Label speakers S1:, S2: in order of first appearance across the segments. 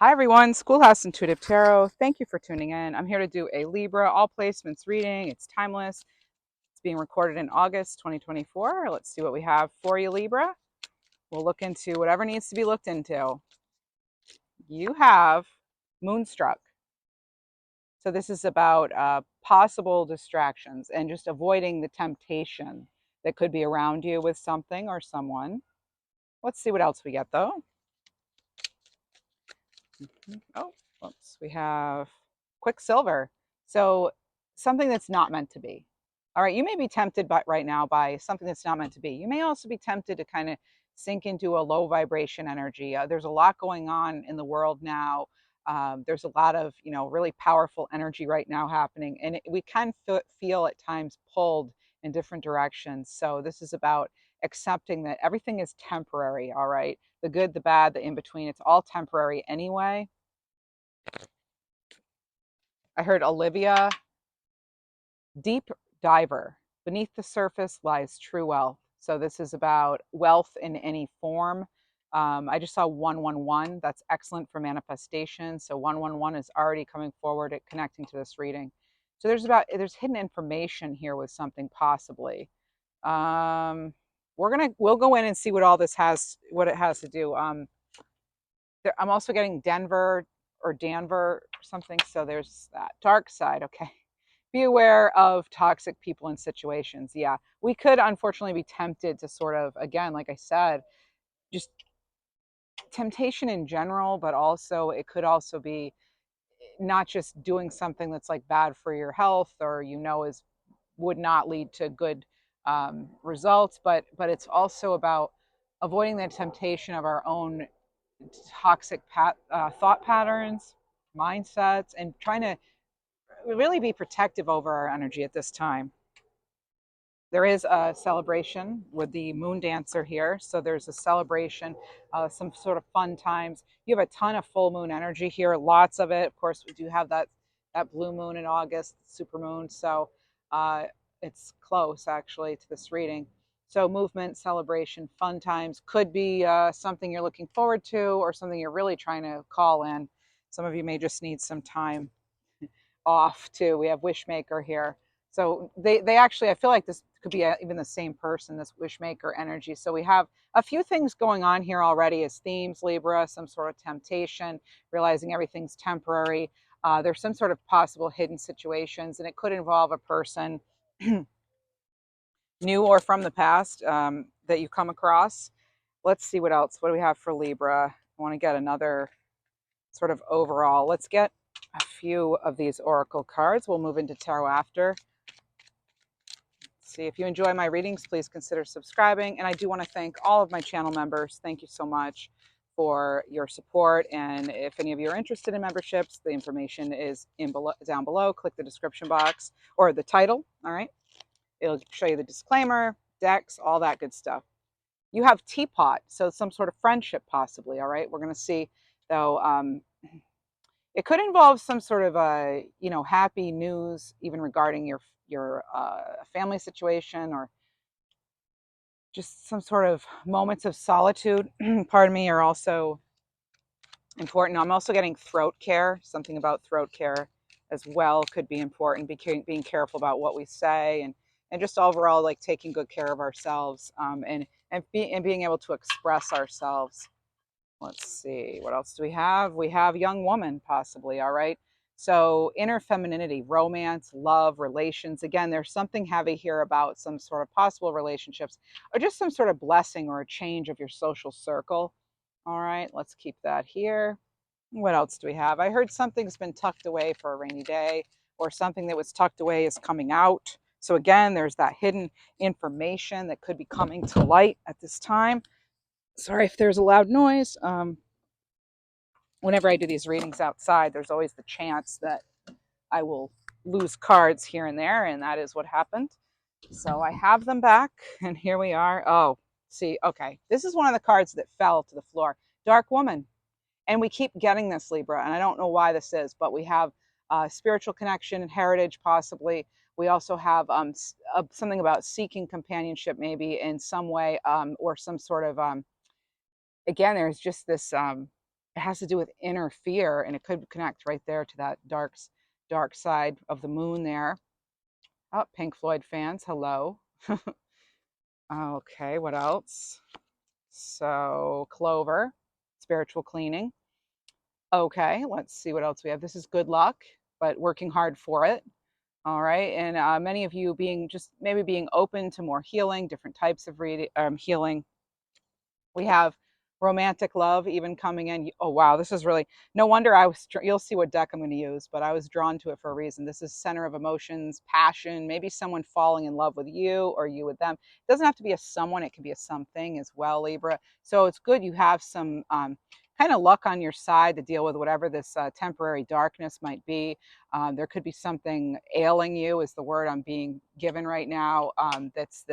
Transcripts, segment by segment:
S1: Hi everyone, Schoolhouse Intuitive Tarot. Thank you for tuning in. I'm here to do a Libra all placements reading. It's timeless. It's being recorded in August 2024. Let's see what we have for you, Libra. We'll look into whatever needs to be looked into. You have Moonstruck. So this is about possible distractions and just avoiding the temptation that could be around you with something or someone. Let's see what else we get though. Oh, oops. We have Quicksilver. So something that's not meant to be. All right, you may be tempted by right now by something that's not meant to be. You may also be tempted to kind of sink into a low vibration energy. There's a lot going on in the world now. There's a lot of really powerful energy right now happening, and we can feel at times pulled in different directions. So this is about accepting that everything is temporary. All right, the good, the bad, the in between. It's all temporary anyway. I heard Olivia, deep diver. Beneath the surface lies true wealth. So this is about wealth in any form. I just saw 111. That's excellent for manifestation. So 111 is already coming forward at connecting to this reading. So there's hidden information here with something possibly. We'll go in and see what it has to do. I'm also getting Denver or Danver or something. So there's that dark side. Okay. Be aware of toxic people and situations. Yeah. We could unfortunately be tempted to sort of, again, like I said, just temptation in general, but also it could also be not just doing something that's like bad for your health or is would not lead to good results, but it's also about avoiding the temptation of our own toxic thought patterns, mindsets, and trying to really be protective over our energy at this time. There is a celebration with the moon dancer here. So there's a celebration, some sort of fun times. You have a ton of full moon energy here, lots of it. Of course, we do have that blue moon in August, super moon. So uh, it's close actually to this reading. So movement, celebration, fun times could be something you're looking forward to or something you're really trying to call in. Some of you may just need some time off too. We have Wishmaker here. So they actually, I feel like this could be even the same person, this Wishmaker energy. So we have a few things going on here already as themes, Libra, some sort of temptation, realizing everything's temporary. There's some sort of possible hidden situations, and it could involve a person new or from the past that you come across. Let's see what else. What do we have for Libra? I want to get another sort of overall. Let's get a few of these oracle cards. We'll move into tarot after. See, if you enjoy my readings, please consider subscribing. And I do want to thank all of my channel members. Thank you so much for your support. And if any of you are interested in memberships, the information is down below. Click the description box or the title. All right. It'll show you the disclaimer, decks, all that good stuff. You have teapot, so some sort of friendship possibly. All right. We're going to see though. It could involve some sort of happy news, even regarding your family situation, or just some sort of moments of solitude. Pardon me, are also important. I'm also getting throat care. Something about throat care as well could be important. Being careful about what we say, and just overall like taking good care of ourselves, and being able to express ourselves. Let's see, what else do we have? We have young woman, possibly. All right. So inner femininity, romance, love, relations. Again, there's something heavy here about some sort of possible relationships or just some sort of blessing or a change of your social circle. All right, let's keep that here. What else do we have? I heard something's been tucked away for a rainy day, or something that was tucked away is coming out. So again, there's that hidden information that could be coming to light at this time. Sorry if there's a loud noise. Whenever I do these readings outside, there's always the chance that I will lose cards here and there, and that is what happened. So I have them back, and here we are. Oh, see, okay. This is one of the cards that fell to the floor. Dark Woman. And we keep getting this, Libra, and I don't know why this is, but we have spiritual connection and heritage, possibly. We also have something about seeking companionship, maybe in some way, or some sort of, again, there's just this it has to do with inner fear, and it could connect right there to that dark side of the moon there. Oh, Pink Floyd fans, hello. Okay, what else? So, Clover, spiritual cleaning. Okay, let's see what else we have. This is good luck, but working hard for it. All right, and many of you being just maybe being open to more healing, different types of healing. We have romantic love even coming in. Oh wow, this is really, no wonder I was. You'll see what deck I'm going to use, but I was drawn to it for a reason. This is center of emotions, passion. Maybe someone falling in love with you or you with them. It doesn't have to be a someone. It can be a something as well, Libra. So it's good you have some kind of luck on your side to deal with whatever this temporary darkness might be. There could be something ailing you, is the word I'm being given right now. That's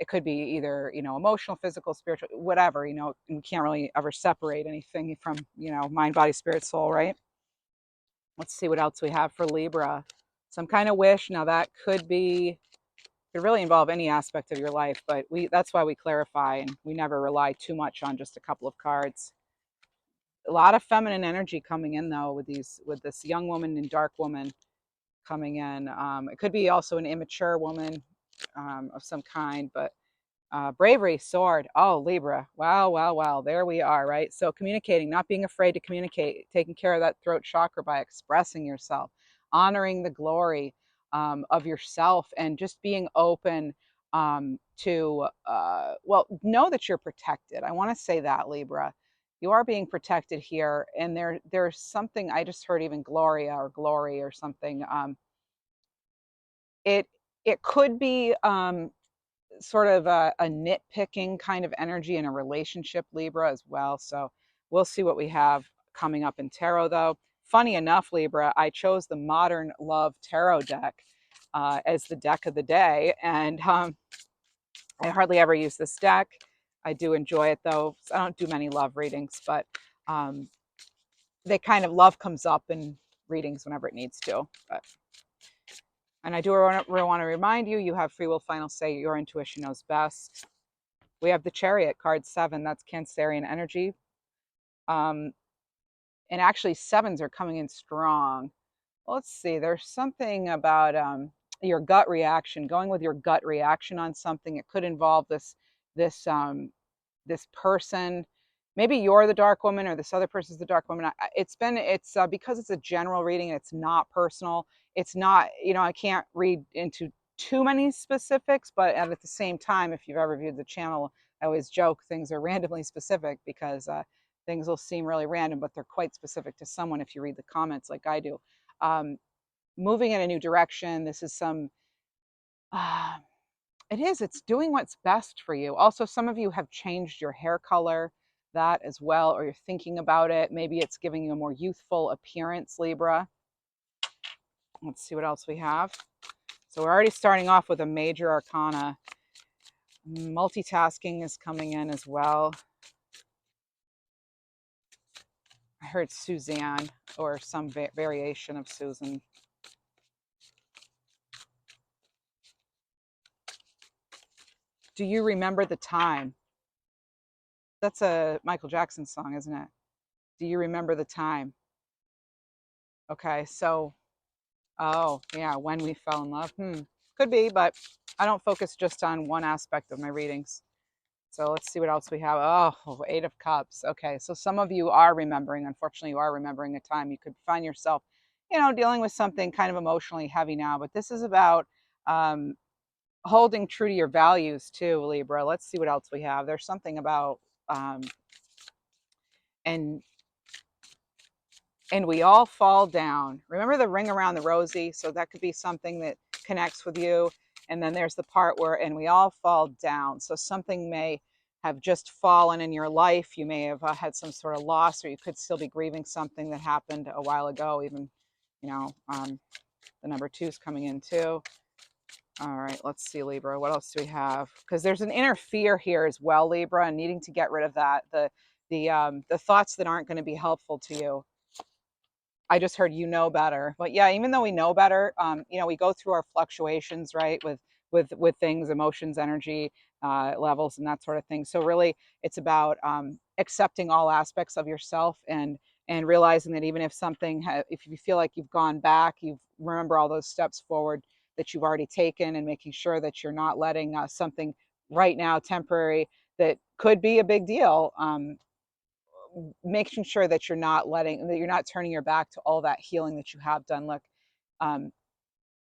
S1: it could be either, emotional, physical, spiritual, whatever. You can't really ever separate anything from, mind, body, spirit, soul, right? Let's see what else we have for Libra. Some kind of wish. Now that could really involve any aspect of your life, but that's why we clarify, and we never rely too much on just a couple of cards. A lot of feminine energy coming in though with this young woman and dark woman coming in. It could be also an immature woman of some kind, but bravery, sword. Oh, Libra. Wow, wow, wow. There we are, right? So communicating, not being afraid to communicate, taking care of that throat chakra by expressing yourself, honoring the glory of yourself, and just being open to, well, know that you're protected. I want to say that, Libra. You are being protected here. And there's something I just heard, even Gloria or Glory or something. It, it could be sort of a nitpicking kind of energy in a relationship, Libra, as well. So we'll see what we have coming up in tarot, though. Funny enough, Libra, I chose the Modern Love Tarot deck as the deck of the day. And I hardly ever use this deck. I do enjoy it, though. I don't do many love readings, but um, they kind of, love comes up in readings whenever it needs to. And I do want to remind you, you have free will, final say. Your intuition knows best. We have the Chariot, card 7. That's Cancerian energy. And actually, 7s are coming in strong. Let's see. There's something about your gut reaction, going with your gut reaction on something. It could involve this this person. Maybe you're the dark woman or this other person's the dark woman. It's because it's a general reading and it's not personal. It's not, I can't read into too many specifics, but at the same time, if you've ever viewed the channel, I always joke things are randomly specific because things will seem really random, but they're quite specific to someone if you read the comments like I do. Um, Moving in a new direction. This is some uh, it's doing what's best for you. Also, some of you have changed your hair color, that as well, or you're thinking about it. Maybe it's giving you a more youthful appearance, Libra. Let's see what else we have. So we're already starting off with a major arcana. Multitasking is coming in as well. I heard Suzanne or some variation of Susan. Do you remember the time? That's a Michael Jackson song, isn't it? Do you remember the time? Okay, so, oh, yeah, when we fell in love. Could be, but I don't focus just on one aspect of my readings. So let's see what else we have. Oh, 8 of Cups. Okay, so some of you are remembering. Unfortunately, you are remembering a time you could find yourself, dealing with something kind of emotionally heavy now. But this is about um, holding true to your values too, Libra. Let's see what else we have. There's something about um, and and we all fall down. Remember the ring around the rosy? So that could be something that connects with you. And then there's the part where, and we all fall down. So something may have just fallen in your life. You may have had some sort of loss, or you could still be grieving something that happened a while ago. Even, the number 2 is coming in too. All right, let's see, Libra. What else do we have? Because there's an inner fear here as well, Libra, and needing to get rid of that. The thoughts that aren't going to be helpful to you. I just heard better. But yeah, even though we know better, we go through our fluctuations, right? With things, emotions, energy levels, and that sort of thing. So really, it's about accepting all aspects of yourself, and realizing that even if something if you feel like you've gone back, you remember all those steps forward that you've already taken, and making sure that you're not letting something right now temporary that could be a big deal, making sure that you're not turning your back to all that healing that you have done. Look, um,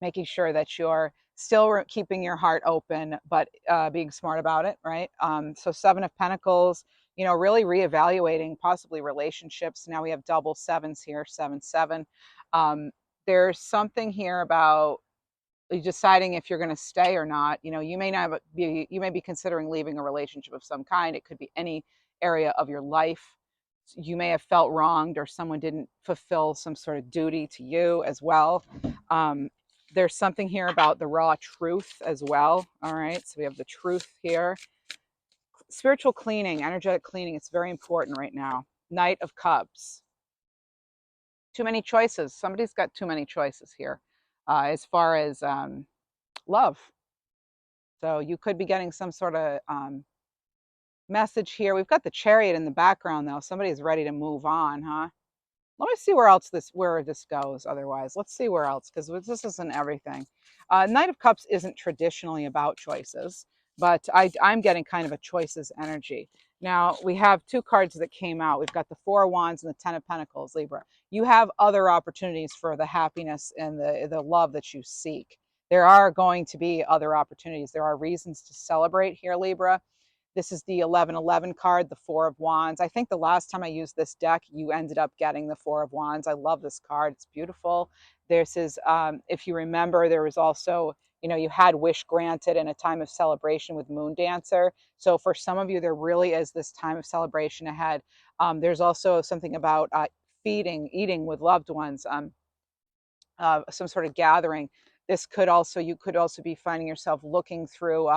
S1: making sure that you're still keeping your heart open, but being smart about it, right? So Seven of Pentacles, really reevaluating possibly relationships. Now we have double sevens here, 7-7. Um, there's something here about deciding if you're going to stay or not. You may be considering leaving a relationship of some kind. It could be any area of your life. You may have felt wronged, or someone didn't fulfill some sort of duty to you as well. um, there's something here about the raw truth as well. All right, so we have the truth here. Spiritual cleaning, energetic cleaning, it's very important right now. Knight of Cups. Too many choices. Somebody's got too many choices here, as far as love. So you could be getting some sort of message here. We've got the Chariot in the background, though. Somebody's ready to move on, huh? Let me see where this goes. Otherwise, let's see where else, because this isn't everything. Knight of Cups isn't traditionally about choices, but I'm getting kind of a choices energy. Now we have two cards that came out. We've got the Four of Wands and the Ten of Pentacles, Libra. You have other opportunities for the happiness and the love that you seek. There are going to be other opportunities. There are reasons to celebrate here, Libra. This is the 1111 card, the Four of Wands. I think the last time I used this deck, you ended up getting the Four of Wands. I love this card. It's beautiful. This is, if you remember, there was also, you had wish granted in a time of celebration with Moon Dancer. So for some of you, there really is this time of celebration ahead. There's also something about eating with loved ones. Some sort of gathering. You could also be finding yourself looking through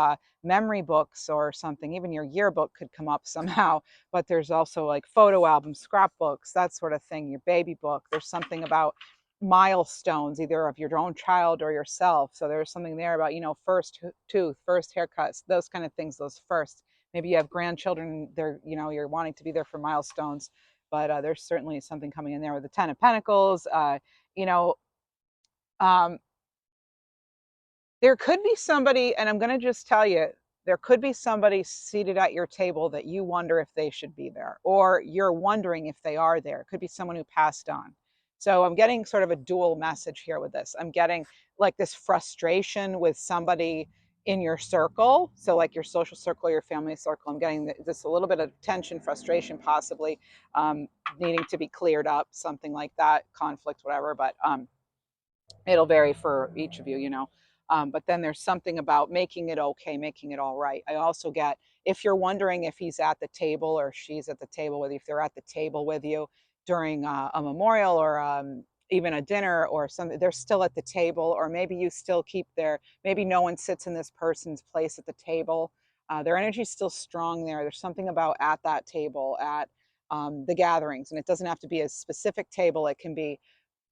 S1: memory books or something. Even your yearbook could come up somehow. But there's also like photo albums, scrapbooks, that sort of thing. Your baby book. There's something about milestones, either of your own child or yourself. So there's something there about first tooth, first haircuts, those kind of things. Those first. Maybe you have grandchildren. You're wanting to be there for milestones. But there's certainly something coming in there with the Ten of Pentacles. You know, um, there could be somebody, and I'm going to just tell you, there could be somebody seated at your table that you wonder if they should be there, or you're wondering if they are there. It could be someone who passed on. So I'm getting sort of a dual message here with this. I'm getting like this frustration with somebody in your circle. So like your social circle, your family circle. I'm getting this a little bit of tension, frustration, possibly needing to be cleared up, something like that, conflict, whatever. But it'll vary for each of you. But then there's something about making it okay, making it all right. I also get, if you're wondering if he's at the table or she's at the table with you, if they're at the table with you during a memorial or even a dinner or something, they're still at the table, or maybe you still keep maybe no one sits in this person's place at the table. Their energy's still strong there. There's something about at that table, at the gatherings, and it doesn't have to be a specific table. It can be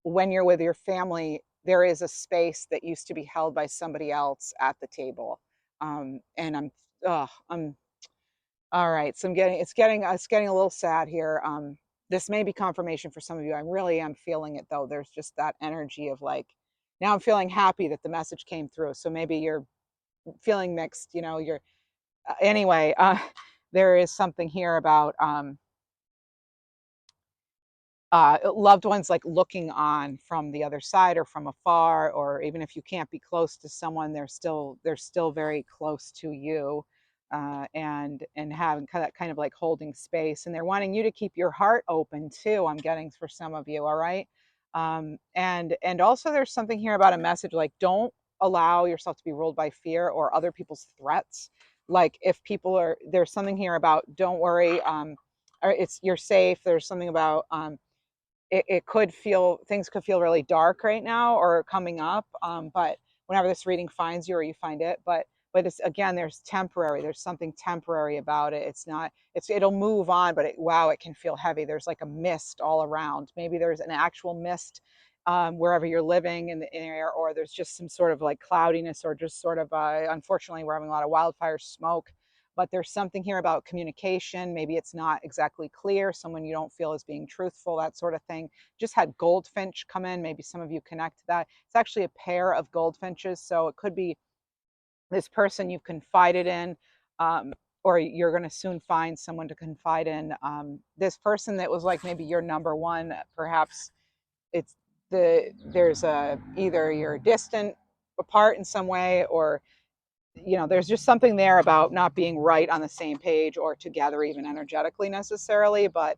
S1: when you're with your family, there is a space that used to be held by somebody else at the table. And I'm all right. So it's getting a little sad here. This may be confirmation for some of you. I really am feeling it though. There's just that energy of like, now I'm feeling happy that the message came through. So maybe you're feeling mixed. Anyway. There is something here about loved ones like looking on from the other side or from afar, or even if you can't be close to someone, they're still very close to you, and having kind of like holding space, and they're wanting you to keep your heart open too. I'm getting for some of you. All right. And also there's something here about a message like, don't allow yourself to be ruled by fear or other people's threats. Like if there's something here about, don't worry, or you're safe. There's something about things could feel really dark right now or coming up, but whenever this reading finds you or you find it, but it's, again, there's something temporary about it. It'll move on, but wow, it can feel heavy. There's like a mist all around. Maybe there's an actual mist wherever you're living in the air, or there's just some sort of like cloudiness, or just sort of unfortunately we're having a lot of wildfire smoke. but there's something here about communication. Maybe it's not exactly clear, someone you don't feel is being truthful, that sort of thing. Just had goldfinch come in. Maybe some of you connect to that. It's actually a pair of goldfinches, so it could be this person you've confided in, um, or you're going to soon find someone to confide in. This person that was like maybe your number one, perhaps it's there's a either you're distant apart in some way, or there's just something there about not being right on the same page or together even energetically necessarily, but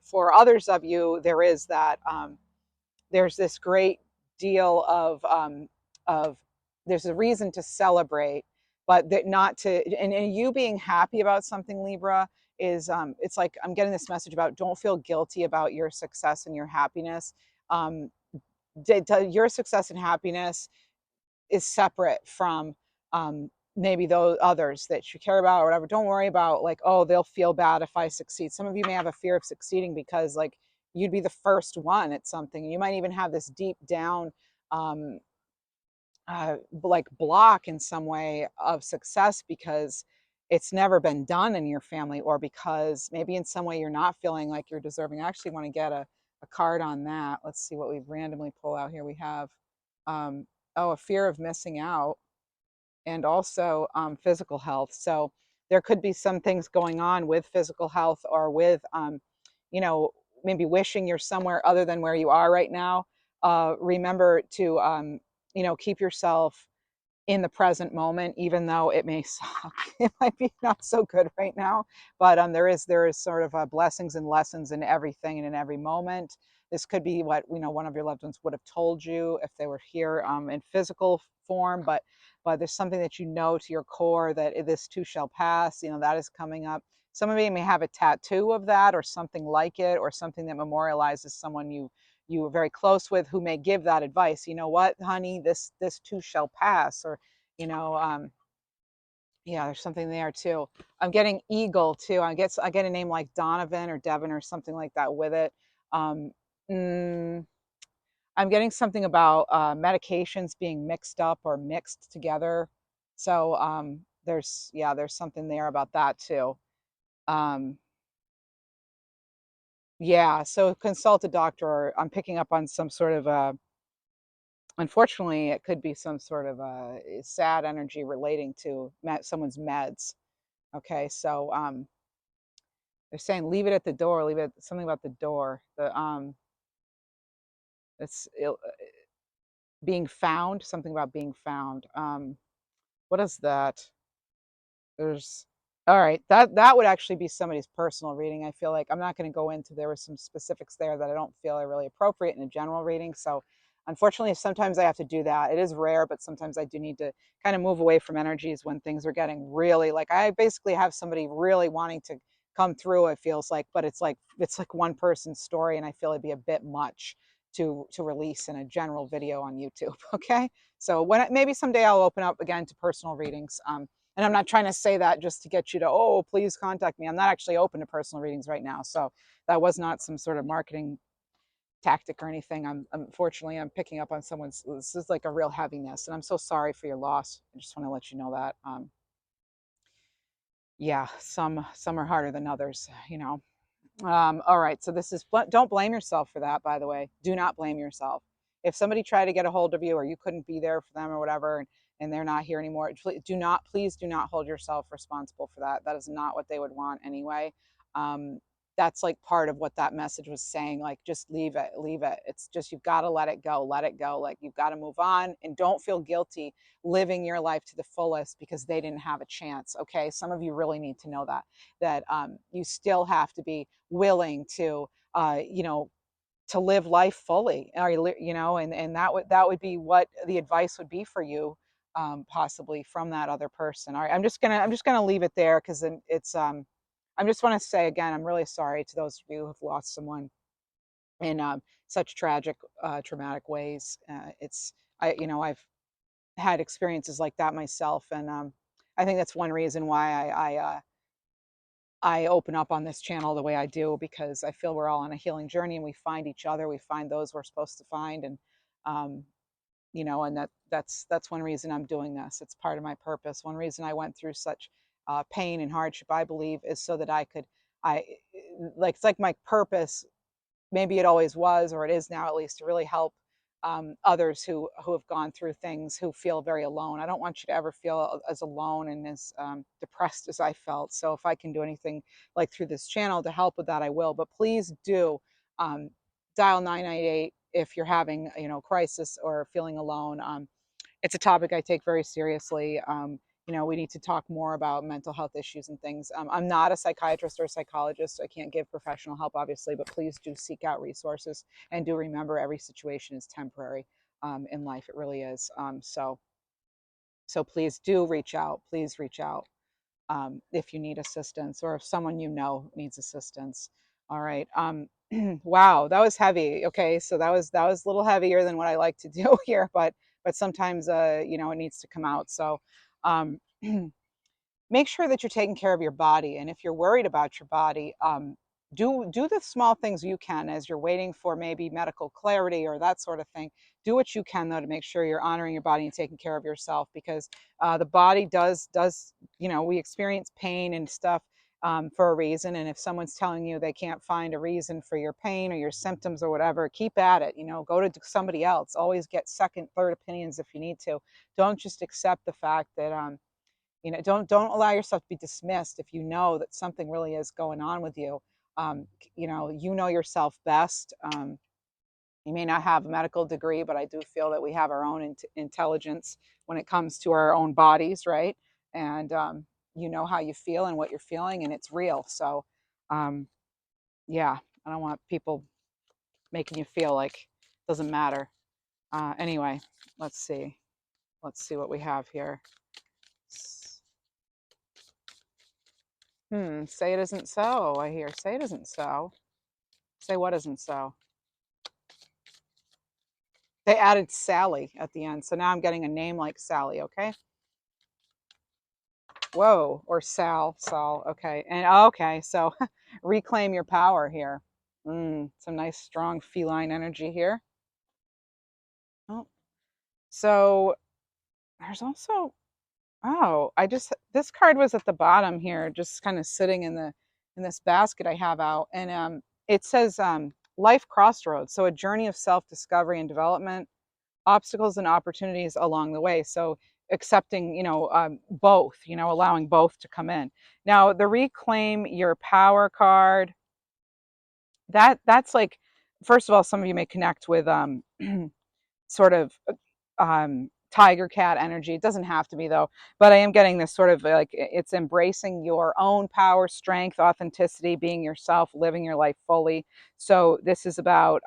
S1: for others of you there is that, there's this great deal of there's a reason to celebrate, but that not to, and you being happy about something, Libra, is, it's like I'm getting this message about don't feel guilty about your success and your happiness. um, your success and happiness is separate from, maybe those others that you care about or whatever. Don't worry about like, oh, they'll feel bad if I succeed. Some of you may have a fear of succeeding because like you'd be the first one at something. You might even have this deep down, um, like block in some way of success because it's never been done in your family, or because maybe in some way you're not feeling like you're deserving. I actually want to get a card on that. Let's see what we randomly pull out here. We have, um, oh, a fear of missing out, and also, physical health. So there could be some things going on with physical health, or with, you know, maybe wishing you're somewhere other than where you are right now. Remember to, keep yourself in the present moment, even though it may suck. It might be not so good right now, but there is sort of, blessings and lessons in everything and in every moment. This could be what one of your loved ones would have told you if they were here, in physical form, but there's something that to your core that this too shall pass. That is coming up. Some of you may have a tattoo of that, or something like it, or something that memorializes someone you were very close with, who may give that advice. You know what, honey, this too shall pass. Or you know yeah, there's something there too. I'm getting eagle too. I get a name like Donovan or Devon or something like that with it. um, mm, I'm getting something about, medications being mixed up or mixed together. So, there's something there about that too. um, yeah, so consult a doctor. Or I'm picking up on some sort of a, unfortunately, it could be some sort of a sad energy relating to someone's meds. Okay, so, they're saying leave it at the door, leave it, something about the door. It's being found, something about being found. What is that? There's All right, that would actually be somebody's personal reading. I feel like I'm not going to go into, there were some specifics there that I don't feel are really appropriate in a general reading. So unfortunately, sometimes I have to do that. It is rare, but sometimes I do need to kind of move away from energies when things are getting really, like, I basically have somebody really wanting to come through, it feels like, but it's like one person's story, and I feel it'd be a bit much to release in a general video on YouTube. Okay, so maybe someday I'll open up again to personal readings. And I'm not trying to say that just to get you to, oh, please contact me. I'm not actually open to personal readings right now. So that was not some sort of marketing tactic or anything. Unfortunately, I'm picking up on someone's, this is like a real heaviness. And I'm so sorry for your loss. I just want to let you know that. Yeah, some are harder than others. All right, so this is, don't blame yourself for that, by the way. Do not blame yourself. If somebody tried to get a hold of you, or you couldn't be there for them or whatever, and they're not here anymore, please do not hold yourself responsible for that. That is not what they would want anyway. Um, that's like part of what that message was saying. Like, just leave it, leave it. It's just, you've got to let it go, let it go. Like, you've got to move on, and don't feel guilty living your life to the fullest because they didn't have a chance. Okay, some of you really need to know that you still have to be willing to, to live life fully, or and that would be what the advice would be for you, possibly from that other person. All right, I'm just gonna leave it there, because it's I just want to say again, I'm really sorry to those of you who have lost someone in, such traumatic ways. I've had experiences like that myself, and I think that's one reason why I open up on this channel the way I do, because I feel we're all on a healing journey, and we find each other, we find those we're supposed to find. And um, and that's one reason I'm doing this. It's part of my purpose. One reason I went through such, pain and hardship, I believe, is so that I like, it's like my purpose. Maybe it always was, or it is now at least, to really help others who have gone through things, who feel very alone. I don't want you to ever feel as alone and as depressed as I felt. So if I can do anything like through this channel to help with that, I will. But please do um, dial 998 if you're having, crisis or feeling alone. It's a topic I take very seriously. We need to talk more about mental health issues and things. I'm not a psychiatrist or a psychologist, so I can't give professional help, obviously, but please do seek out resources, and do remember every situation is temporary in life. It really is. So please do reach out. Please reach out if you need assistance, or if someone needs assistance. All right. Wow, that was heavy. Okay, so that was a little heavier than what I like to do here, but sometimes it needs to come out. So um, make sure that you're taking care of your body, and if you're worried about your body, do the small things you can as you're waiting for maybe medical clarity or that sort of thing. Do what you can, though, to make sure you're honoring your body and taking care of yourself, because the body does we experience pain and stuff for a reason. And if someone's telling you they can't find a reason for your pain or your symptoms or whatever, keep at it. Go to somebody else. Always get second, third opinions if you need to. Don't just accept the fact that don't allow yourself to be dismissed if you know that something really is going on with you. Yourself best. You may not have a medical degree, but I do feel that we have our own intelligence when it comes to our own bodies, right? And you know how you feel and what you're feeling, and it's real. So um, yeah, I don't want people making you feel like it doesn't matter. Anyway, let's see. Let's see what we have here. Say it isn't so. I hear say it isn't so. Say what isn't so. They added Sally at the end, so now I'm getting a name like Sally. Okay. Whoa, or Sal. Okay, and okay, so reclaim your power here. Some nice strong feline energy here. Oh, so there's also, this card was at the bottom here, just kind of sitting in this basket I have out, and it says life crossroads, so a journey of self-discovery and development, obstacles and opportunities along the way. So accepting, both, allowing both to come in. Now the reclaim your power card, that's like, first of all, some of you may connect with sort of tiger cat energy. It doesn't have to be, though, but I am getting this sort of like, it's embracing your own power, strength, authenticity, being yourself, living your life fully. So this is about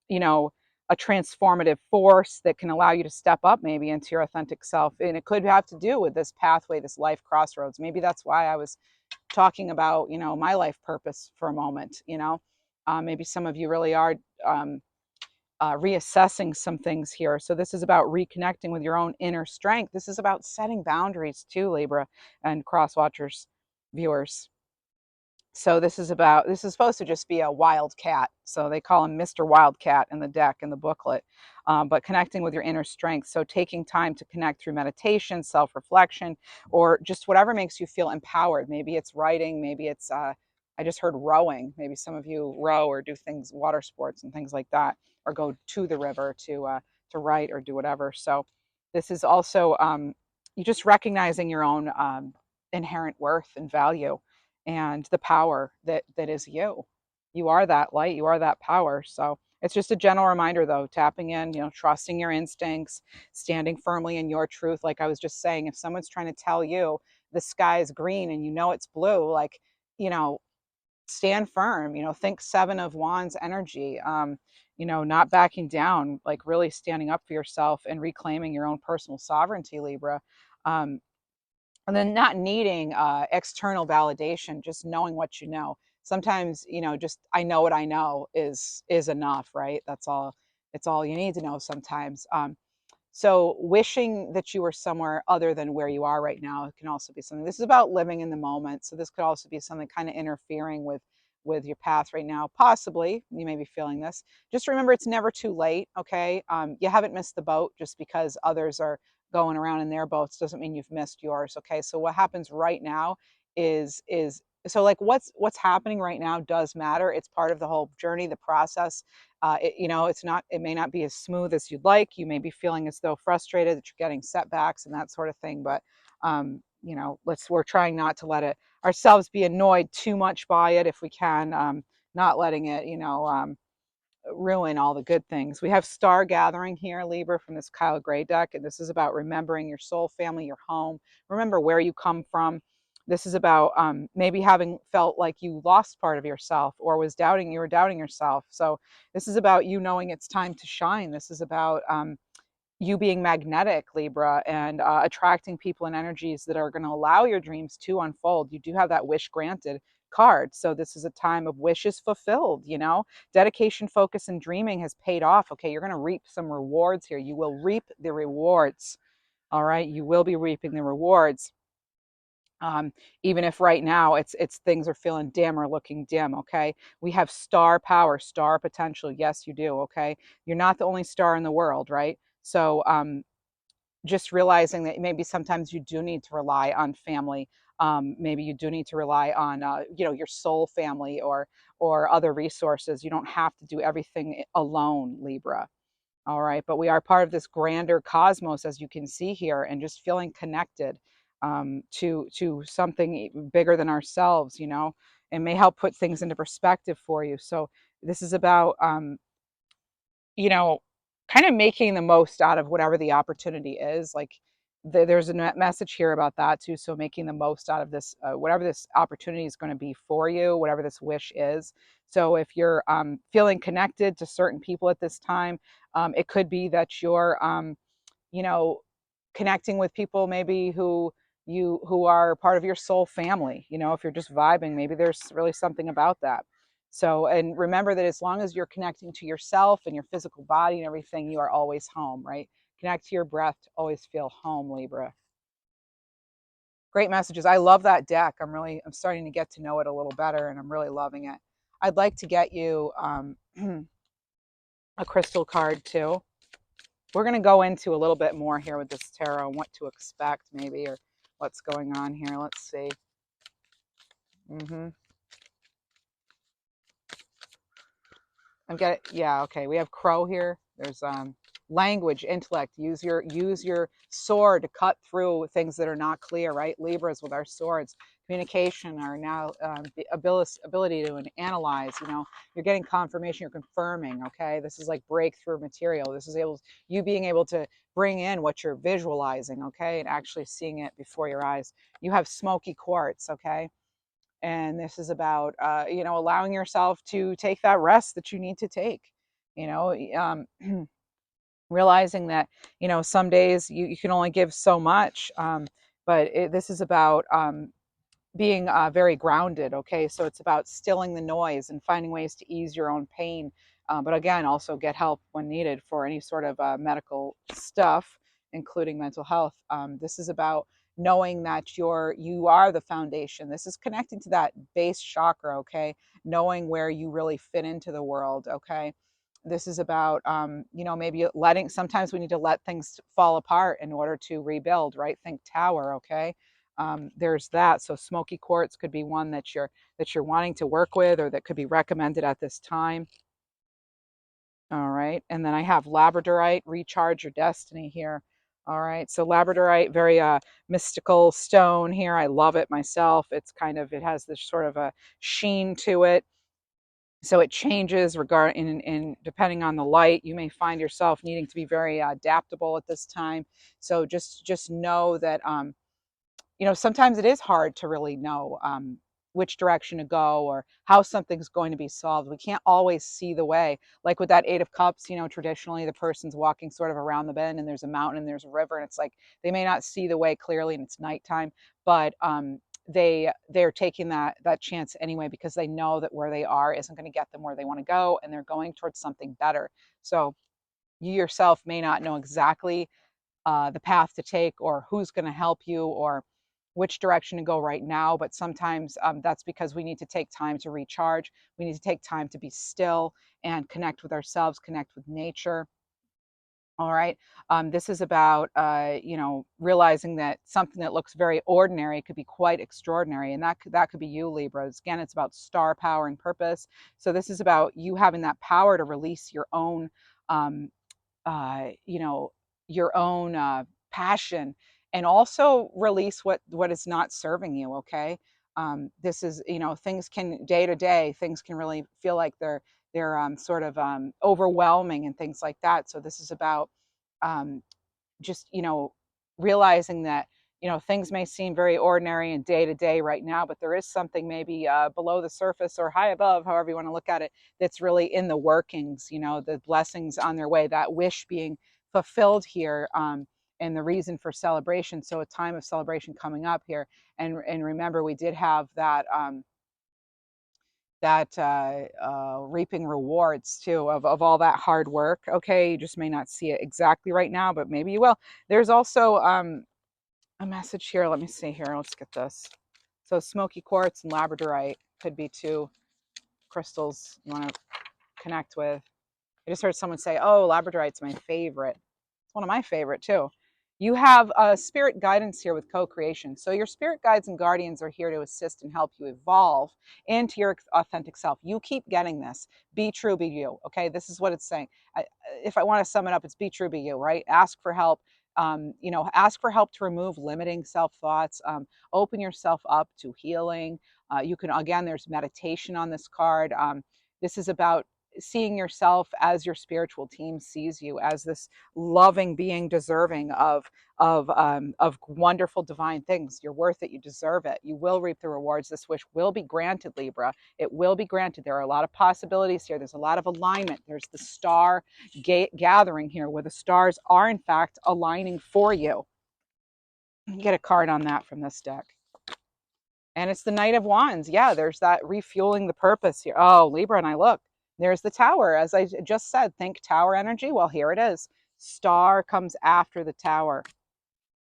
S1: you know a transformative force that can allow you to step up maybe into your authentic self, and it could have to do with this pathway, this life crossroads. Maybe that's why I was talking about my life purpose for a moment. Maybe some of you really are um, reassessing some things here. So this is about reconnecting with your own inner strength. This is about setting boundaries too, Libra and cross watchers, viewers. So this is supposed to just be a wildcat. So they call him Mr. Wildcat in the deck, in the booklet. But connecting with your inner strength. So taking time to connect through meditation, self-reflection, or just whatever makes you feel empowered. Maybe it's writing, maybe it's I just heard rowing. Maybe some of you row or do things, water sports and things like that, or go to the river to write or do whatever. So this is also you just recognizing your own inherent worth and value, and the power that is you. You are that light, you are that power. So it's just a gentle reminder, though, tapping in, trusting your instincts, standing firmly in your truth. Like I was just saying, if someone's trying to tell you the sky is green and it's blue, like, you know stand firm. Think Seven of Wands energy. Not backing down, like really standing up for yourself and reclaiming your own personal sovereignty, Libra. um, and then not needing external validation, just knowing what you know. Sometimes, just I know what I know is enough, right? It's all you need to know sometimes. So wishing that you were somewhere other than where you are right now can also be something. This is about living in the moment. So this could also be something kind of interfering with your path right now. Possibly you may be feeling this. Just remember, it's never too late. Okay, you haven't missed the boat just because others are going around in their boats doesn't mean you've missed yours. Okay, so what happens right now is so like what's happening right now does matter. It's part of the whole journey, the process. It's not, it may not be as smooth as you'd like. You may be feeling as though frustrated that you're getting setbacks and that sort of thing, but we're trying not to let it ourselves be annoyed too much by it if we can, not letting it, ruin all the good things. We have Star Gathering here, Libra, from this Kyle Gray deck, and this is about remembering your soul family, your home. Remember where you come from. This is about maybe having felt like you lost part of yourself or you were doubting yourself. So this is about you knowing it's time to shine. This is about you being magnetic, Libra, and attracting people and energies that are going to allow your dreams to unfold. You do have that wish granted card. So this is a time of wishes fulfilled, dedication, focus, and dreaming has paid off. Okay, you're going to reap some rewards here. You will reap the rewards. All right, you will be reaping the rewards. Even if right now it's things are feeling dim or looking dim. Okay, we have star power, star potential. Yes, you do. Okay, you're not the only star in the world, right? So just realizing that maybe sometimes you do need to rely on family. Maybe you do need to rely on your soul family or other resources. You don't have to do everything alone, Libra. All right, but we are part of this grander cosmos, as you can see here, and just feeling connected to something bigger than ourselves. And may help put things into perspective for you. So this is about you know, kind of making the most out of whatever the opportunity is. Like there's a message here about that too. So making the most out of this, whatever this opportunity is going to be for you, whatever this wish is. So if you're feeling connected to certain people at this time, it could be that you're you know, connecting with people maybe who are part of your soul family. If you're just vibing, maybe there's really something about that. So, and remember that as long as you're connecting to yourself and your physical body and everything, you are always home, right? Connect to your breath to always feel home, Libra. Great messages. I love that deck. I'm starting to get to know it a little better and I'm really loving it. I'd like to get you a crystal card too. We're going to go into a little bit more here with this tarot and what to expect maybe, or what's going on here. Let's see. I'm getting, yeah, okay. We have crow here. There's language, intellect. Use your sword to cut through things that are not clear, right? Libras with our swords. Communication, are now the ability to analyze. You're getting confirmation. You're confirming. Okay, this is like breakthrough material. This is you being able to bring in what you're visualizing. Okay, and actually seeing it before your eyes. You have smoky quartz. Okay, and this is about allowing yourself to take that rest that you need to take. you know Realizing that some days you can only give so much, but this is about being very grounded. Okay, so it's about stilling the noise and finding ways to ease your own pain, but again, also get help when needed for any sort of medical stuff, including mental health. This is about knowing that you are the foundation. This is connecting to that base chakra. Okay, knowing where you really fit into the world. Okay, this is about maybe letting, sometimes we need to let things fall apart in order to rebuild, right? Think tower. Okay, there's that. So smoky quartz could be one that you're wanting to work with, or that could be recommended at this time. All right, and then I have labradorite, recharge your destiny here. All right, so labradorite, very mystical stone here. I love it myself. It has this sort of a sheen to it, so it changes in depending on the light. You may find yourself needing to be very adaptable at this time. So just know that sometimes it is hard to really know which direction to go or how something's going to be solved. We can't always see the way. Like with that Eight of Cups, traditionally the person's walking sort of around the bend and there's a mountain and there's a river, and it's like they may not see the way clearly and it's nighttime, but they're taking that chance anyway, because they know that where they are isn't going to get them where they want to go, and they're going towards something better. So you yourself may not know exactly the path to take or who's going to help you or which direction to go right now. But sometimes that's because we need to take time to recharge. We need to take time to be still and connect with ourselves, connect with nature. All right. This is about, you know, realizing that something that looks very ordinary could be quite extraordinary. And that could be you, Libras. Again, it's about star power and purpose. So this is about you having that power to release your own, um, you know, your own passion, and also release what is not serving you. Okay. This is, you know, things can day to day, things can really feel like they're sort of overwhelming and things like that. So this is about um, just, you know, realizing that, you know, things may seem very ordinary and day to day right now, but there is something maybe below the surface or high above, however you want to look at it, that's really in the workings, you know, the blessings on their way, that wish being fulfilled here. And the reason for celebration. So a time of celebration coming up here. And remember, we did have that reaping rewards too of all that hard work. Okay, you just may not see it exactly right now, but maybe you will. There's also a message here. Let me see here. Let's get this. So smoky quartz and labradorite could be two crystals you want to connect with. I just heard someone say, "Oh, labradorite's my favorite." It's one of my favorite too. You have spirit guidance here with co-creation. So your spirit guides and guardians are here to assist and help you evolve into your authentic self. You keep getting this. Be true, be you. Okay, this is what it's saying. If I want to sum it up, it's be true, be you. Right? Ask for help. You know, ask for help to remove limiting self thoughts. Open yourself up to healing. You can, again, there's meditation on this card. This is about seeing yourself as your spiritual team sees you, as this loving being, deserving of wonderful divine things. You're worth it. You deserve it. You will reap the rewards. This wish will be granted, Libra. It will be granted. There are a lot of possibilities here. There's a lot of alignment. There's the star gathering here, where the stars are in fact aligning for you. You get a card on that from this deck. And it's the Knight of Wands. Yeah, there's that refueling the purpose here. Oh, Libra, and I look. There's the Tower. As I just said, think Tower energy. Well, here it is. Star comes after the Tower.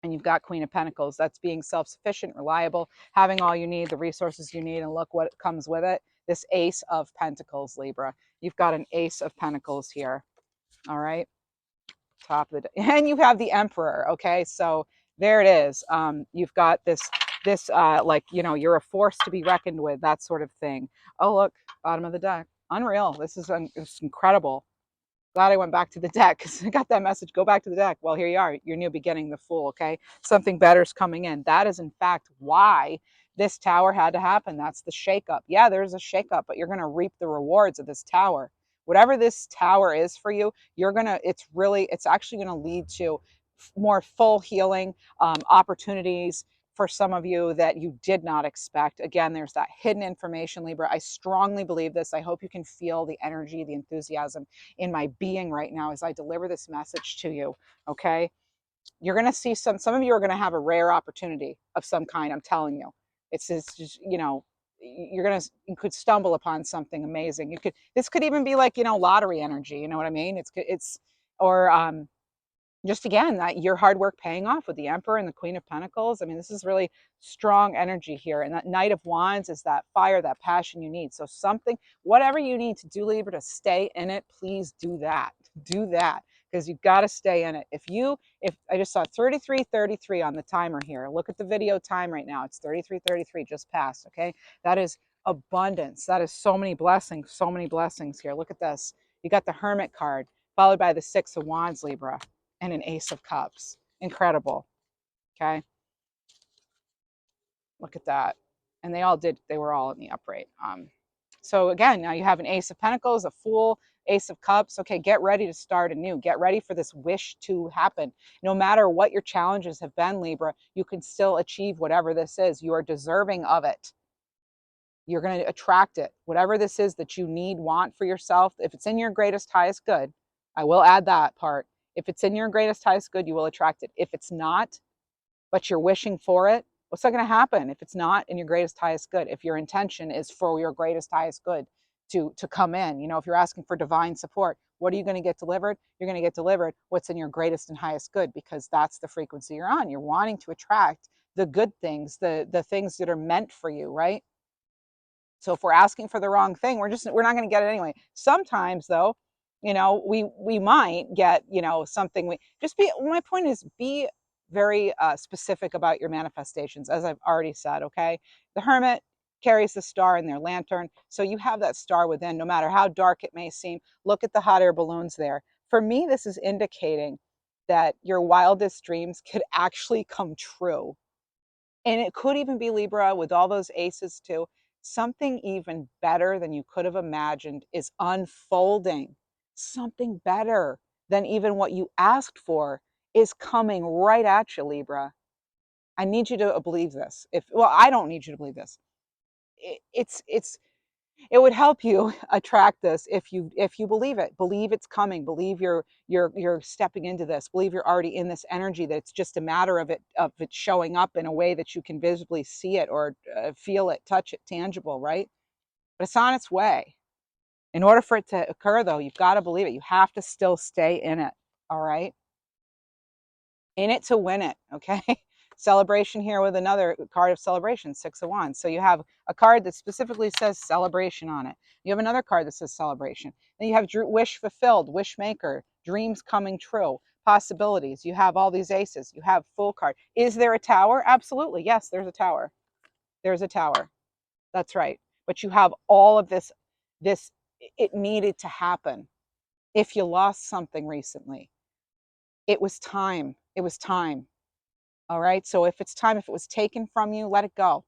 S1: And you've got Queen of Pentacles. That's being self-sufficient, reliable, having all you need, the resources you need, and look what comes with it. This Ace of Pentacles, Libra. You've got an Ace of Pentacles here. All right. Top of the and you have the Emperor. Okay, so there it is. You've got this like, you know, you're a force to be reckoned with, that sort of thing. Oh, look, bottom of the deck. Unreal. This is it's incredible. Glad I went back to the deck because I got that message. Go back to the deck. Well, here you are. Your new beginning, the Fool. Okay, something better is coming in. That is in fact why this tower had to happen. That's the shakeup. Yeah, there's a shakeup, but you're going to reap the rewards of this tower. Whatever this tower is for you, you're gonna. It's actually going to lead to more full healing opportunities for some of you that you did not expect. Again, there's that hidden information, Libra. I strongly believe this. I hope you can feel the energy, the enthusiasm in my being right now as I deliver this message to you. Okay. You're going to see some of you are going to have a rare opportunity of some kind. I'm telling you, it's just, you know, you could stumble upon something amazing. This could even be like, you know, lottery energy. You know what I mean? Or, just again, that your hard work paying off with the Emperor and the Queen of Pentacles. I mean, this is really strong energy here. And that Knight of Wands is that fire, that passion you need. So whatever you need to do, Libra, to stay in it, please do that. Do that, because you've got to stay in it. If I just saw 33:33 on the timer here, look at the video time right now. It's 33:33, just passed. Okay. That is abundance. That is so many blessings here. Look at this. You got the Hermit card, followed by the Six of Wands, Libra, and an Ace of Cups. Incredible. Okay. Look at that. And they were all in the upright. So again, now you have an Ace of Pentacles, a Fool, Ace of Cups. Okay, get ready to start anew. Get ready for this wish to happen. No matter what your challenges have been, Libra, you can still achieve whatever this is. You are deserving of it. You're going to attract it. Whatever this is that you need, want for yourself, if it's in your greatest, highest good, I will add that part. If it's in your greatest, highest good, you will attract it. If it's not, but you're wishing for it, what's that going to happen if it's not in your greatest, highest good? If your intention is for your greatest, highest good to come in, you know, if you're asking for divine support, what are you going to get delivered? You're going to get delivered what's in your greatest and highest good, because that's the frequency you're on. You're wanting to attract the good things, the things that are meant for you, right? So if we're asking for the wrong thing, we're not going to get it anyway. Sometimes though, You know, we might get, you know, something. We just be, my point is, be very specific about your manifestations, as I've already said. Okay, the Hermit carries the star in their lantern, so you have that star within, no matter how dark it may seem. Look at the hot air balloons there. For me, this is indicating that your wildest dreams could actually come true. And it could even be Libra with all those aces too. Something even better than you could have imagined is unfolding. Something better than even what you asked for is coming right at you, Libra. I need you to believe this. If, well, I don't need you to believe this. It's it would help you attract this if you believe it, believe it's coming, believe you're stepping into this, believe you're already in this energy, that it's just a matter of it showing up in a way that you can visibly see it, or feel it, touch it, tangible, right? But it's on its way. In order for it to occur, though, you've got to believe it. You have to still stay in it. All right, in it to win it. Okay. Celebration here with another card of celebration, Six of Wands. So you have a card that specifically says celebration on it. You have another card that says celebration. Then you have wish fulfilled, wish maker, dreams coming true, possibilities. You have all these aces. You have full card. Is there a tower? Absolutely. Yes, there's a tower. There's a tower. That's right. But you have all of this, it needed to happen. If you lost something recently, it was time. It was time. All right. So if it's time, if it was taken from you, let it go.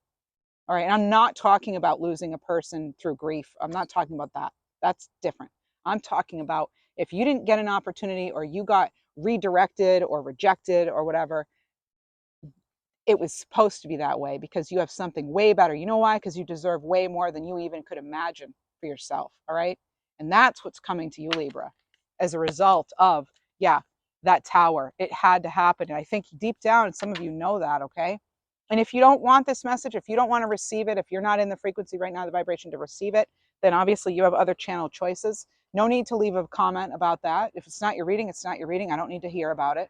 S1: All right. And I'm not talking about losing a person through grief. I'm not talking about that. That's different. I'm talking about if you didn't get an opportunity, or you got redirected or rejected or whatever, it was supposed to be that way because you have something way better. You know why? Because you deserve way more than you even could imagine for yourself. All right. And that's what's coming to you, Libra, as a result of, yeah, that tower. It had to happen. And I think deep down, some of you know that. Okay. And if you don't want this message, if you don't want to receive it, if you're not in the frequency right now, the vibration to receive it, then obviously you have other channel choices. No need to leave a comment about that. If it's not your reading, it's not your reading. I don't need to hear about it.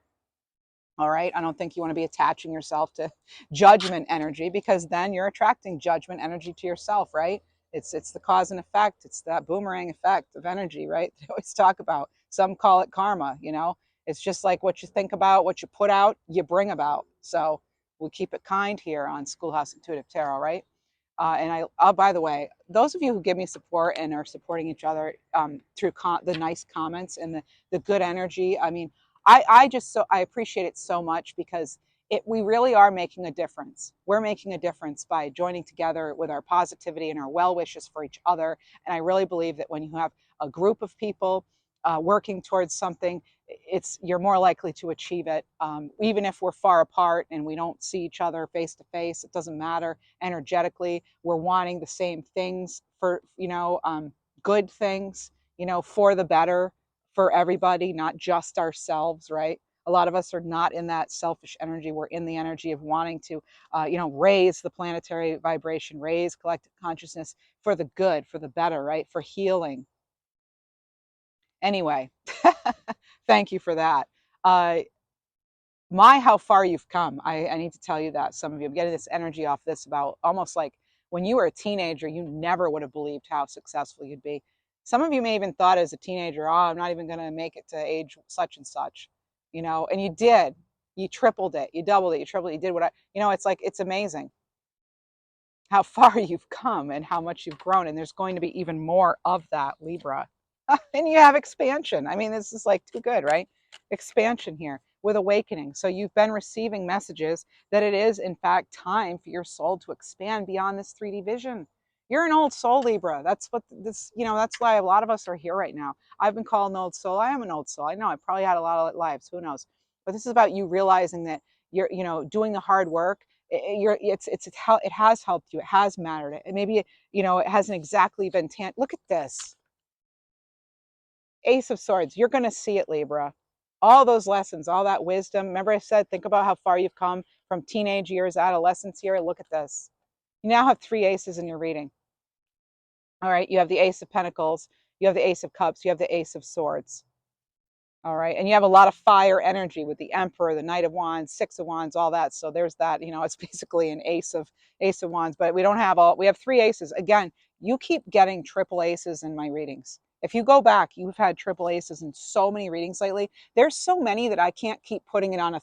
S1: All right. I don't think you want to be attaching yourself to judgment energy, because then you're attracting judgment energy to yourself, right? It's the cause and effect. It's that boomerang effect of energy, right? They always talk about. Some call it karma, you know. It's just like what you think about, what you put out, you bring about. So we keep it kind here on Schoolhouse Intuitive Tarot, right? And by the way, those of you who give me support and are supporting each other through the nice comments and the good energy, I mean, I just I appreciate it so much, because we really are making a difference. We're making a difference by joining together with our positivity and our well wishes for each other. And I really believe that when you have a group of people working towards something, you're more likely to achieve it. Even if we're far apart and we don't see each other face to face, it doesn't matter. Energetically, we're wanting the same things for, good things, for the better, for everybody, not just ourselves, right? A lot of us are not in that selfish energy. We're in the energy of wanting to, raise the planetary vibration, raise collective consciousness for the good, for the better, right? For healing. Anyway, thank you for that. Uh, how far you've come. I need to tell you that. Some of you, I'm getting this energy off this about almost like when you were a teenager, you never would have believed how successful you'd be. Some of you may even thought as a teenager, oh, I'm not even going to make it to age such and such, and you did. You tripled it, you doubled it, you tripled it, you did what it's like, it's amazing how far you've come and how much you've grown. And there's going to be even more of that, Libra. And you have expansion. I mean, this is like too good, right? Expansion here with awakening. So you've been receiving messages that it is, in fact, time for your soul to expand beyond this 3D vision. You're an old soul, Libra. That's what this, that's why a lot of us are here right now. I've been called an old soul. I am an old soul. I know I probably had a lot of lives. Who knows? But this is about you realizing that you're, doing the hard work. It has helped you. It has mattered. It maybe, it hasn't exactly been look at this. Ace of Swords. You're going to see it, Libra. All those lessons, all that wisdom. Remember I said, think about how far you've come from teenage years, adolescence here. Look at this. You now have 3 aces in your reading. All right. You have the Ace of Pentacles. You have the Ace of Cups. You have the Ace of Swords. All right. And you have a lot of fire energy with the Emperor, the Knight of Wands, Six of Wands, all that. So there's that, it's basically an Ace of Wands, but we don't have we have 3 aces. Again, you keep getting triple aces in my readings. If you go back, you've had triple aces in so many readings lately. There's so many that I can't keep putting it on a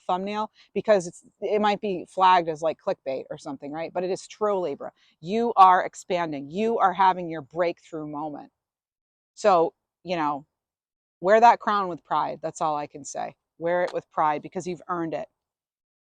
S1: thumbnail because it might be flagged as like clickbait or something, right? But it is true, Libra. You are expanding. You are having your breakthrough moment. So, you know, wear that crown with pride. That's all I can say. Wear it with pride because you've earned it.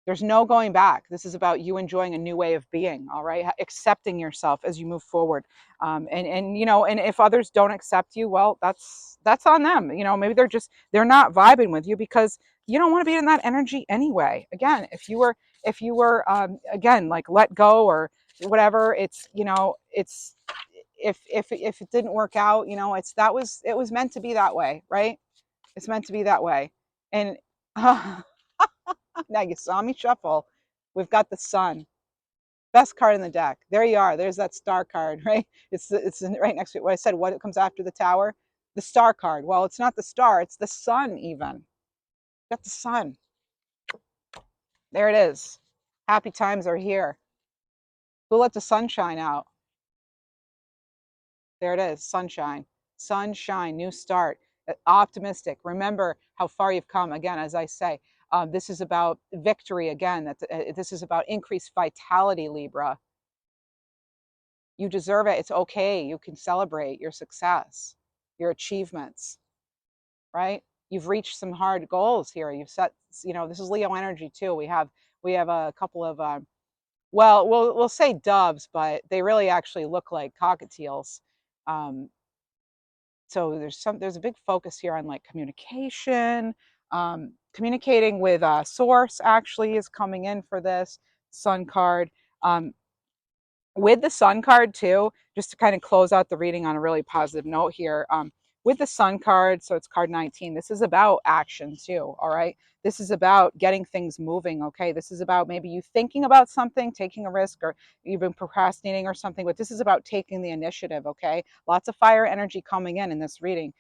S1: There's no going back. This is about you enjoying a new way of being, all right? Accepting yourself as you move forward. And you know, and if others don't accept you, well, that's on them. You know, maybe they're not vibing with you because you don't want to be in that energy anyway. Again, if you were again like let go or whatever, it's you know, it's if it didn't work out, you know, it was meant to be that way, right? It's meant to be that way. And now you saw me shuffle. We've got the sun, best card in the deck. There you are. There's that star card, right? It's right next to it. What I said, what comes after the tower? The star card. Well, it's not the star. It's the sun. Even got the sun. There it is. Happy times are here. Who let the sunshine out? There it is. Sunshine. Sunshine. New start. Optimistic. Remember how far you've come. Again, as I say, this is about victory again. This is about increased vitality, Libra. You deserve it. It's okay. You can celebrate your success, your achievements, right? You've reached some hard goals here. You've set, you know, this is Leo energy too. We have a couple of well, we'll say doves, but they really actually look like cockatiels. Um, so there's a big focus here on like communication, communicating with source actually is coming in for this sun card. Um, with the sun card too, just to kind of close out the reading on a really positive note here, with the sun card, so it's card 19, this is about action too, all right? This is about getting things moving, okay? This is about maybe you thinking about something, taking a risk, or you've been procrastinating or something, but this is about taking the initiative, okay? Lots of fire energy coming in this reading.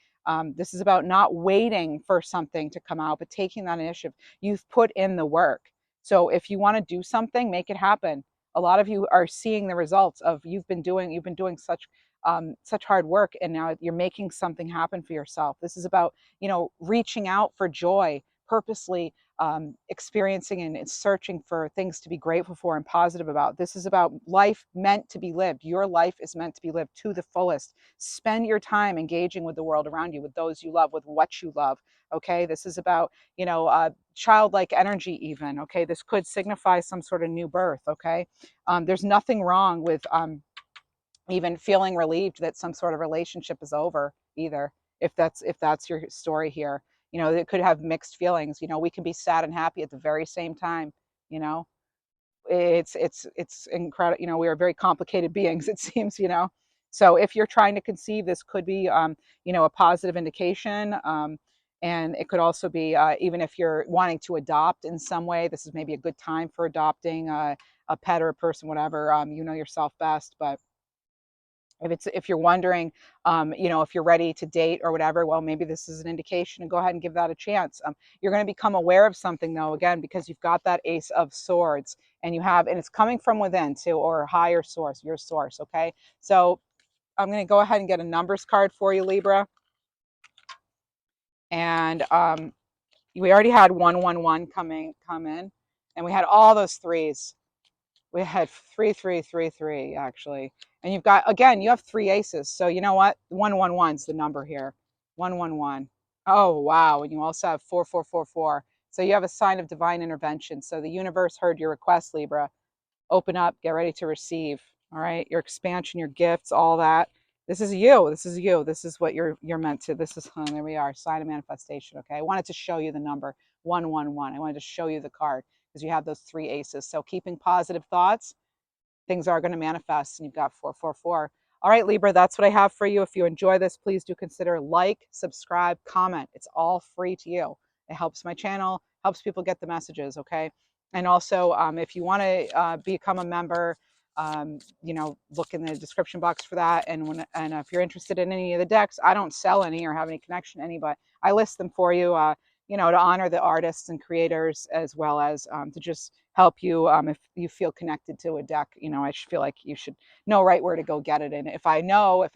S1: This is about not waiting for something to come out, but taking that initiative. You've put in the work. So if you want to do something, make it happen. A lot of you are seeing the results of you've been doing such hard work, and now you're making something happen for yourself. This is about, you know, reaching out for joy, purposely experiencing and searching for things to be grateful for and positive about. This is about life meant to be lived. Your life is meant to be lived to the fullest. Spend your time engaging with the world around you, with those you love, with what you love. Okay, this is about, you know, childlike energy even. Okay, this could signify some sort of new birth. Okay, there's nothing wrong with even feeling relieved that some sort of relationship is over either, if that's your story here. You know, it could have mixed feelings. You know, we can be sad and happy at the very same time. You know, it's incredible. You know, we are very complicated beings, it seems. You know, so if you're trying to conceive, this could be you know, a positive indication. And it could also be, even if you're wanting to adopt in some way, this is maybe a good time for adopting a pet or a person, whatever. You know yourself best. But if you're wondering, you know, if you're ready to date or whatever, well, maybe this is an indication, and go ahead and give that a chance. You're going to become aware of something though, again, because you've got that Ace of Swords, and it's coming from within too, or a higher source, your source. Okay, so I'm going to go ahead and get a numbers card for you, Libra, and we already had 111 come in, and we had all those threes. We had 3333 actually. And you've got, again, you have three aces. So you know what? 111 is the number here. 111. Oh, wow. And you also have 4444. So you have a sign of divine intervention. So the universe heard your request, Libra. Open up, get ready to receive. All right. Your expansion, your gifts, all that. This is you. This is you. This is what you're meant to. This is, there we are. Sign of manifestation. Okay. I wanted to show you the number 111. I wanted to show you the card because you have those three aces. So keeping positive thoughts, things are going to manifest, and you've got 444. All right, Libra, that's what I have for you. If you enjoy this, please do consider like, subscribe, comment. It's all free to you. It helps my channel, helps people get the messages, okay? And also, if you want to become a member, you know, look in the description box for that. And if you're interested in any of the decks, I don't sell any or have any connection to any, but I list them for you, you know, to honor the artists and creators, as well as to just help you if you feel connected to a deck. You know, I feel like you should know right where to go get it. And if I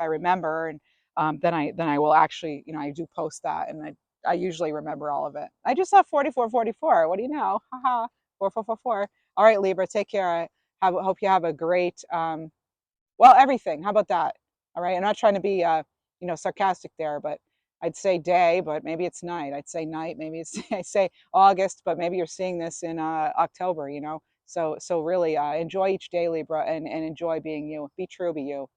S1: remember, and then I will actually, I do post that, and I usually remember all of it. I just saw 4444. What do you know? Haha, 4444. All right, Libra, take care. Hope you have a great, well, everything. How about that? All right. I'm not trying to be, sarcastic there, but I'd say day, but maybe it's night. I'd say night. Maybe it's, I say August, but maybe you're seeing this in October, So really enjoy each day, Libra, and enjoy being you. Be true, be you.